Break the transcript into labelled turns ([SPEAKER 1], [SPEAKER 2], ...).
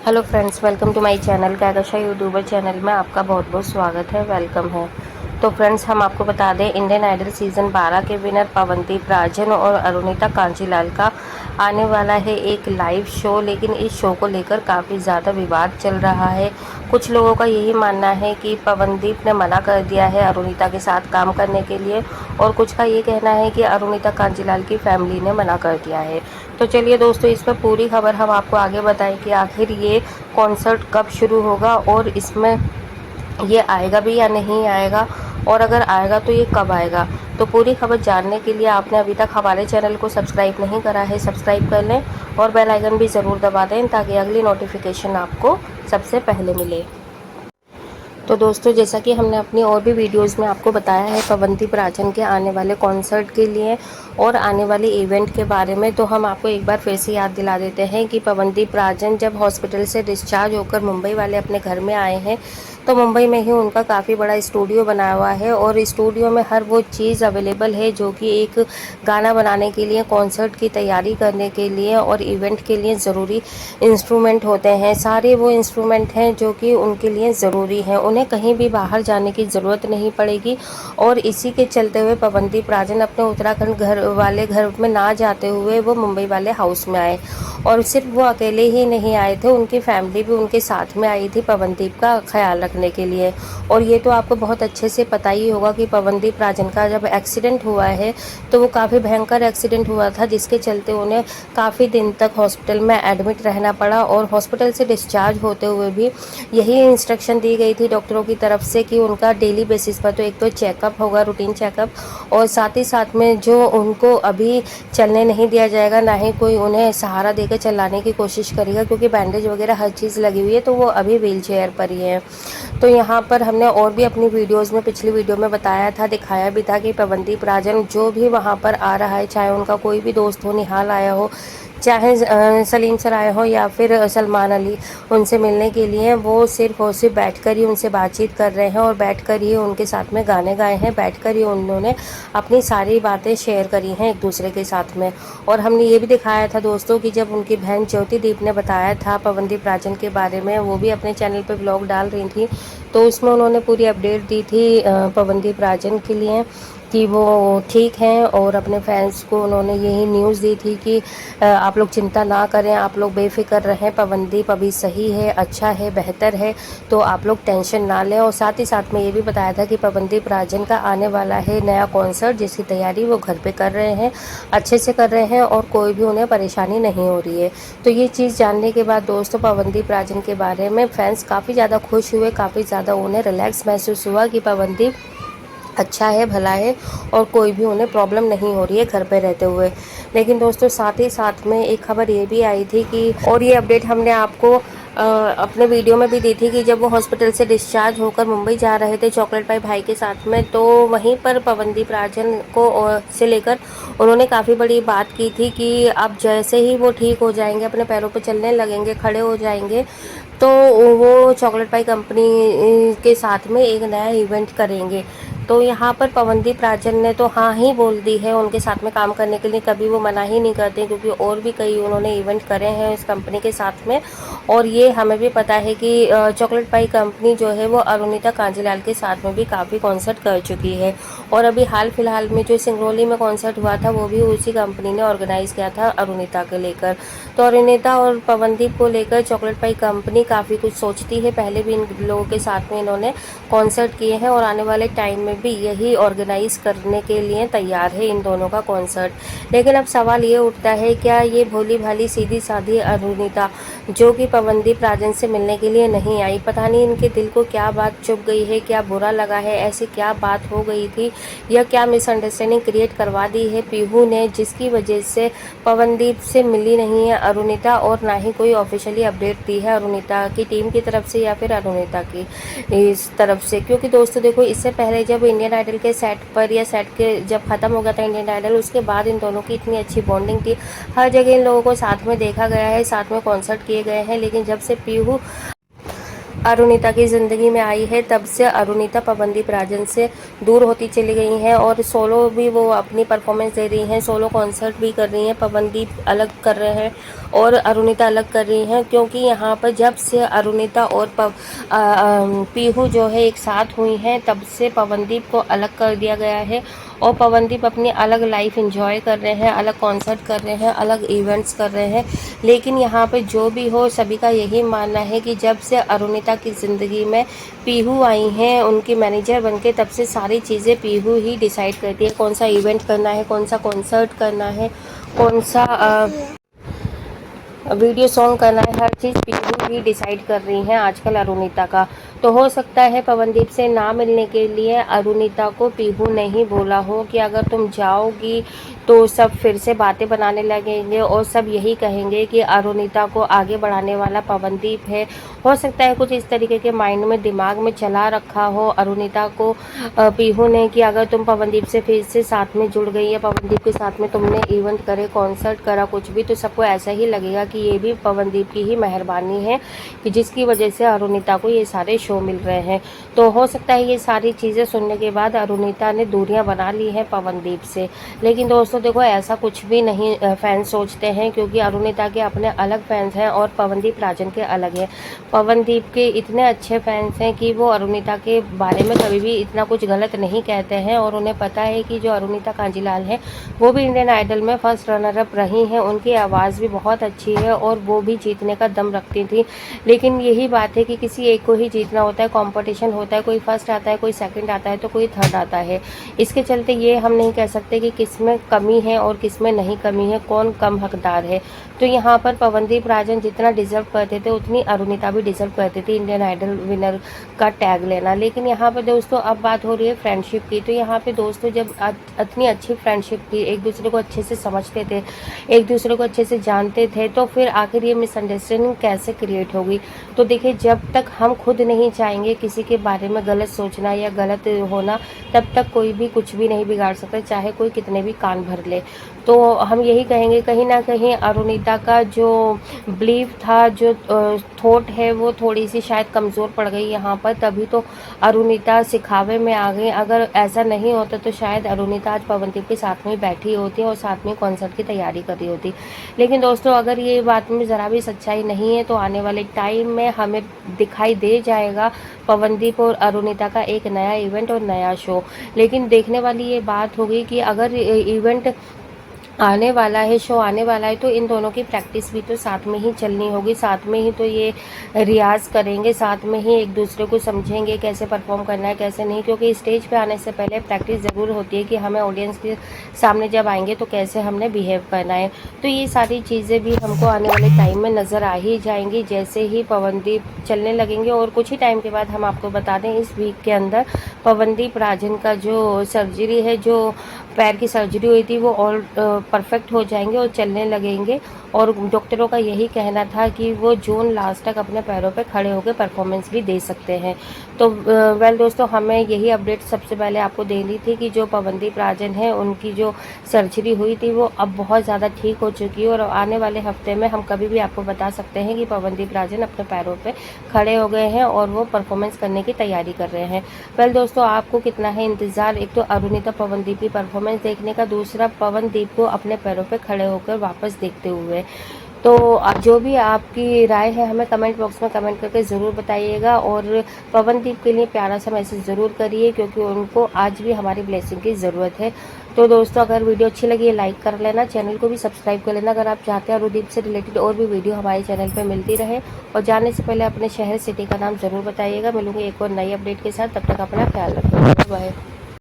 [SPEAKER 1] Hello friends, welcome to my channel कैगशा youtuber channel में आपका बहुत बहुत स्वागत है, वेलकम है। तो फ्रेंड्स, हम आपको बता दें, इंडियन आइडल सीज़न 12 के विनर पवनदीप राजन और अरुणिता कांजीलाल का आने वाला है एक लाइव शो। लेकिन इस शो को लेकर काफ़ी ज़्यादा विवाद चल रहा है। कुछ लोगों का यही मानना है कि पवनदीप ने मना कर दिया है अरुणिता के साथ काम करने के लिए, और कुछ का ये कहना है कि अरुणिता कांजीलाल की फैमिली ने मना कर दिया है। तो चलिए दोस्तों, इस पर पूरी खबर हम आपको आगे बताएं कि आखिर ये कॉन्सर्ट कब शुरू होगा और इसमें ये आएगा भी या नहीं आएगा, और अगर आएगा तो ये कब आएगा। तो पूरी खबर जानने के लिए आपने अभी तक हमारे चैनल को सब्सक्राइब नहीं करा है, सब्सक्राइब कर लें और बेल आइकन भी ज़रूर दबा दें ताकि अगली नोटिफिकेशन आपको सबसे पहले मिले। तो दोस्तों, जैसा कि हमने अपनी और भी वीडियोस में आपको बताया है पवनदीप राजन के आने वाले कॉन्सर्ट के लिए और आने वाले इवेंट के बारे में, तो हम आपको एक बार फिर से याद दिला देते हैं कि पवनदीप राजन जब हॉस्पिटल से डिस्चार्ज होकर मुंबई वाले अपने घर में आए हैं, तो मुंबई में ही उनका काफ़ी बड़ा स्टूडियो बनाया हुआ है और स्टूडियो में हर वो चीज़ अवेलेबल है जो कि एक गाना बनाने के लिए, कॉन्सर्ट की तैयारी करने के लिए और इवेंट के लिए ज़रूरी इंस्ट्रूमेंट होते हैं। सारे वो इंस्ट्रूमेंट हैं जो कि उनके लिए ज़रूरी हैं, उन्हें कहीं भी बाहर जाने की ज़रूरत नहीं पड़ेगी। और इसी के चलते हुए पवनदीप राजन अपने उत्तराखंड घर में ना जाते हुए वो मुंबई वाले हाउस में आए, और सिर्फ वो अकेले ही नहीं आए थे, उनकी फैमिली भी उनके साथ में आई थी पवनदीप का ख्याल रखने के लिए। और ये तो आपको बहुत अच्छे से पता ही होगा कि पवनदीप राजन का जब एक्सीडेंट हुआ है तो वो काफ़ी भयंकर एक्सीडेंट हुआ था, जिसके चलते उन्हें काफ़ी दिन तक हॉस्पिटल में एडमिट रहना पड़ा। और हॉस्पिटल से डिस्चार्ज होते हुए भी यही इंस्ट्रक्शन दी गई थी डॉक्टरों की तरफ से कि उनका डेली बेसिस पर तो एक तो चेकअप होगा, रूटीन चेकअप, और साथ ही साथ में जो उनको अभी चलने नहीं दिया जाएगा, ना ही कोई उन्हें सहारा देकर चलाने की कोशिश करेगा, क्योंकि बैंडेज वगैरह हर चीज़ लगी हुई है, तो वो अभी व्हील चेयर पर ही है। तो यहाँ पर हमने और भी अपनी वीडियोस में, पिछली वीडियो में बताया था, दिखाया भी था कि पवनदीप राजन जो भी वहाँ पर आ रहा है, चाहे उनका कोई भी दोस्त हो, निहाल आया हो, चाहे सलीम सर आए हो या फिर सलमान अली, उनसे मिलने के लिए वो सिर्फ और सिर्फ बैठकर ही उनसे बातचीत कर रहे हैं और बैठकर ही उनके साथ में गाने गाए हैं, बैठकर ही उन्होंने अपनी सारी बातें शेयर करी हैं एक दूसरे के साथ में। और हमने ये भी दिखाया था दोस्तों कि जब उनकी बहन ज्योतिदीप ने बताया था पवनदीप राजन के बारे में, वो भी अपने चैनल पर ब्लॉग डाल रही थी, तो उसमें उन्होंने पूरी अपडेट दी थी पवनदीप राजन के लिए कि वो ठीक हैं, और अपने फैंस को उन्होंने यही न्यूज़ दी थी कि आप लोग चिंता ना करें, आप लोग बेफिक्र रहें, पवनदीप अभी सही है, अच्छा है, बेहतर है, तो आप लोग टेंशन ना लें। और साथ ही साथ में ये भी बताया था कि पवनदीप राजन का आने वाला है नया कॉन्सर्ट, जिसकी तैयारी वो घर पे कर रहे हैं, अच्छे से कर रहे हैं और कोई भी उन्हें परेशानी नहीं हो रही है। तो ये चीज़ जानने के बाद दोस्तों, पवनदीप राजन के बारे में फैंस काफ़ी ज़्यादा खुश हुए, काफ़ी ज़्यादा उन्हें रिलैक्स महसूस हुआ कि पवनदीप अच्छा है, भला है और कोई भी उन्हें प्रॉब्लम नहीं हो रही है घर पे रहते हुए। लेकिन दोस्तों, साथ ही साथ में एक खबर ये भी आई थी कि, और ये अपडेट हमने आपको अपने वीडियो में भी दी थी कि जब वो हॉस्पिटल से डिस्चार्ज होकर मुंबई जा रहे थे चॉकलेट पाई भाई के साथ में, तो वहीं पर पवनदीप राजन को से लेकर उन्होंने काफ़ी बड़ी बात की थी कि अब जैसे ही वो ठीक हो जाएंगे, अपने पैरों पर चलने लगेंगे, खड़े हो जाएंगे, तो वो चॉकलेट पाई कंपनी के साथ में एक नया इवेंट करेंगे। तो यहाँ पर पवनदीप राजन ने तो हाँ ही बोल दी है उनके साथ में काम करने के लिए, कभी वो मना ही नहीं करते, क्योंकि और भी कई उन्होंने इवेंट करे हैं इस कंपनी के साथ में। और ये हमें भी पता है कि चॉकलेट पाई कंपनी जो है वो अरुणिता कांजीलाल के साथ में भी काफ़ी कॉन्सर्ट कर चुकी है, और अभी हाल फिलहाल में जो सिंगरौली में कॉन्सर्ट हुआ था वो भी उसी कंपनी ने ऑर्गेनाइज़ किया था अरुणिता के लेकर। तो अरुणिता और पवनदीप को लेकर चॉकलेट पाई कंपनी काफ़ी कुछ सोचती है, पहले भी इन लोगों के साथ में इन्होंने कॉन्सर्ट किए हैं और आने वाले टाइम में भी यही ऑर्गेनाइज करने के लिए तैयार है इन दोनों का कॉन्सर्ट। लेकिन अब सवाल ये उठता है, क्या ये भोली भाली सीधी साधी अरुणिता जो कि पवनदीप राजन से मिलने के लिए नहीं आई, पता नहीं इनके दिल को क्या बात चुभ गई है, क्या बुरा लगा है, ऐसी क्या बात हो गई थी, या क्या मिसअंडरस्टैंडिंग क्रिएट करवा दी है पीहू ने, जिसकी वजह से पवनदीप से मिली नहीं है अरुणिता, और ना ही कोई ऑफिशियली अपडेट दी है अरुणिता की टीम की तरफ से या फिर अरुणिता की इस तरफ से। क्योंकि दोस्तों देखो, इससे पहले जब इंडियन आइडल के सेट पर, या सेट के जब ख़त्म हो गया था इंडियन आइडल, उसके बाद इन दोनों की इतनी अच्छी बॉन्डिंग थी, हर जगह इन लोगों को साथ में देखा गया है, साथ में कॉन्सर्ट किए गए हैं। लेकिन जब से पीहू अरुणिता की ज़िंदगी में आई है, तब से अरुणिता पवनदीप राजन से दूर होती चली गई हैं और सोलो भी वो अपनी परफॉर्मेंस दे रही हैं, सोलो कॉन्सर्ट भी कर रही हैं। पवनदीप अलग कर रहे हैं और अरुणिता अलग कर रही हैं, क्योंकि यहाँ पर जब से अरुणिता और पीहू जो है एक साथ हुई हैं, तब से पवनदीप को अलग कर दिया गया है और पवनदीप अपनी अलग लाइफ एंजॉय कर रहे हैं, अलग कॉन्सर्ट कर रहे हैं, अलग इवेंट्स कर रहे हैं। लेकिन यहाँ पे जो भी हो, सभी का यही मानना है कि जब से अरुणिता की ज़िंदगी में पीहू आई हैं उनकी मैनेजर बनके, तब से सारी चीज़ें पीहू ही डिसाइड करती है। कौन सा इवेंट करना है, कौन सा कॉन्सर्ट करना है, कौन सा वीडियो सॉन्ग करना है, हर चीज़ पीहू ही डिसाइड कर रही हैं आजकल अरुणिता का। तो हो सकता है पवनदीप से ना मिलने के लिए अरुणिता को पीहू ने ही बोला हो कि अगर तुम जाओगी तो सब फिर से बातें बनाने लगेंगे और सब यही कहेंगे कि अरुणिता को आगे बढ़ाने वाला पवनदीप है। हो सकता है कुछ इस तरीके के माइंड में, दिमाग में चला रखा हो अरुणिता को पीहू ने कि अगर तुम पवनदीप से फिर से साथ में जुड़ गई है, पवनदीप के साथ में तुमने इवेंट करे, कॉन्सर्ट करा, कुछ भी, तो सबको ऐसा ही लगेगा कि ये भी पवनदीप की ही मेहरबानी है कि जिसकी वजह से अरुणिता को ये सारे शो मिल रहे हैं। तो हो सकता है ये सारी चीज़ें सुनने के बाद अरुणिता ने दूरियां बना ली हैं पवनदीप से। लेकिन दोस्तों देखो, ऐसा कुछ भी नहीं फैंस सोचते हैं, क्योंकि अरुणिता के अपने अलग फैंस हैं और पवनदीप राजन के अलग हैं। पवनदीप के इतने अच्छे फैंस हैं कि वो अरुणिता के बारे में कभी भी इतना कुछ गलत नहीं कहते हैं और उन्हें पता है कि जो अरुणिता कांजीलाल है वो भी इंडियन आइडल में फर्स्ट रनर अप रही हैं। उनकी आवाज़ भी बहुत अच्छी है और वो भी जीतने का दम रखती थी। लेकिन यही बात है कि किसी एक को ही जीतना होता है, कंपटीशन होता है, कोई फर्स्ट आता है, कोई सेकंड आता है, तो कोई थर्ड आता है। इसके चलते ये हम नहीं कह सकते कि किस में कमी है और किस में नहीं कमी है, कौन कम हकदार है। तो यहाँ पर पवनदीप राजन जितना डिजर्व करते थे उतनी अरुणिता भी डिजर्व करती थी इंडियन आइडल विनर का टैग लेना। लेकिन यहाँ पर दोस्तों अब बात हो रही है फ्रेंडशिप की। तो यहाँ पे दोस्तों जब इतनी अच्छी फ्रेंडशिप थी, एक दूसरे को अच्छे से समझते थे, एक दूसरे को अच्छे से जानते थे, तो फिर आखिर ये मिसअंडरस्टैंडिंग कैसे क्रिएट होगी। तो देखिए, जब तक हम खुद नहीं चाहेंगे किसी के बारे में गलत सोचना या गलत होना, तब तक कोई भी कुछ भी नहीं बिगाड़ सकता, चाहे कोई कितने भी कान भर ले। तो हम यही कहेंगे, कहीं ना कहीं अरुणिता का जो बिलीव था, जो थॉट है, वो थोड़ी सी शायद कमज़ोर पड़ गई यहाँ पर, तभी तो अरुणिता सिखावे में आ गई। अगर ऐसा नहीं होता तो शायद अरुणिता आज पवनदीप के साथ में बैठी होती और साथ में कॉन्सर्ट की तैयारी कर रही होती। लेकिन दोस्तों अगर ये बात में ज़रा भी सच्चाई नहीं है, तो आने वाले टाइम में हमें दिखाई दे जाएगा पवनदीप और अरुणिता का एक नया इवेंट और नया शो। लेकिन देखने वाली ये बात होगी कि अगर इवेंट आने वाला है, शो आने वाला है, तो इन दोनों की प्रैक्टिस भी तो साथ में ही चलनी होगी, साथ में ही तो ये रियाज़ करेंगे, साथ में ही एक दूसरे को समझेंगे कैसे परफॉर्म करना है, कैसे नहीं। क्योंकि स्टेज पे आने से पहले प्रैक्टिस ज़रूर होती है कि हमें ऑडियंस के सामने जब आएंगे तो कैसे हमने बिहेव करना है। तो ये सारी चीज़ें भी हमको आने वाले टाइम में नज़र आ ही जाएंगी जैसे ही पवनदीप चलने लगेंगे। और कुछ ही टाइम के बाद हम आपको बता दें, इस वीक के अंदर पवनदीप राजन का जो सर्जरी है, जो पैर की सर्जरी हुई थी, वो ऑल परफेक्ट हो जाएंगे और चलने लगेंगे। और डॉक्टरों का यही कहना था कि वो जून लास्ट तक अपने पैरों पे खड़े होकर परफॉर्मेंस भी दे सकते हैं। तो वेल दोस्तों, हमें यही अपडेट सबसे पहले आपको देनी थी कि जो पवनदीप राजन है, उनकी जो सर्जरी हुई थी वो अब बहुत ज़्यादा ठीक हो चुकी है और आने वाले हफ्ते में हम कभी भी आपको बता सकते हैं कि पवनदीप राजन अपने पैरों पे खड़े हो गए हैं और वो परफॉर्मेंस करने की तैयारी कर रहे हैं। वेल दोस्तों, आपको कितना है इंतज़ार, एक तो अरुणिता पवनदीप की परफॉर्मेंस देखने का, दूसरा पवनदीप को अपने पैरों पे खड़े होकर वापस देखते हुए। तो जो भी आपकी राय है हमें कमेंट बॉक्स में कमेंट करके ज़रूर बताइएगा और पवनदीप के लिए प्यारा सा मैसेज ज़रूर करिए, क्योंकि उनको आज भी हमारी ब्लेसिंग की ज़रूरत है। तो दोस्तों, अगर वीडियो अच्छी लगी है लाइक कर लेना, चैनल को भी सब्सक्राइब कर लेना अगर आप चाहते हैं अरुणदीप से रिलेटेड और भी वीडियो हमारे चैनल पर मिलती रहे। और जाने से पहले अपने शहर सिटी का नाम ज़रूर बताइएगा। मिलूंगी एक और नई अपडेट के साथ, तब तक अपना ख्याल रखिएगा। बाय।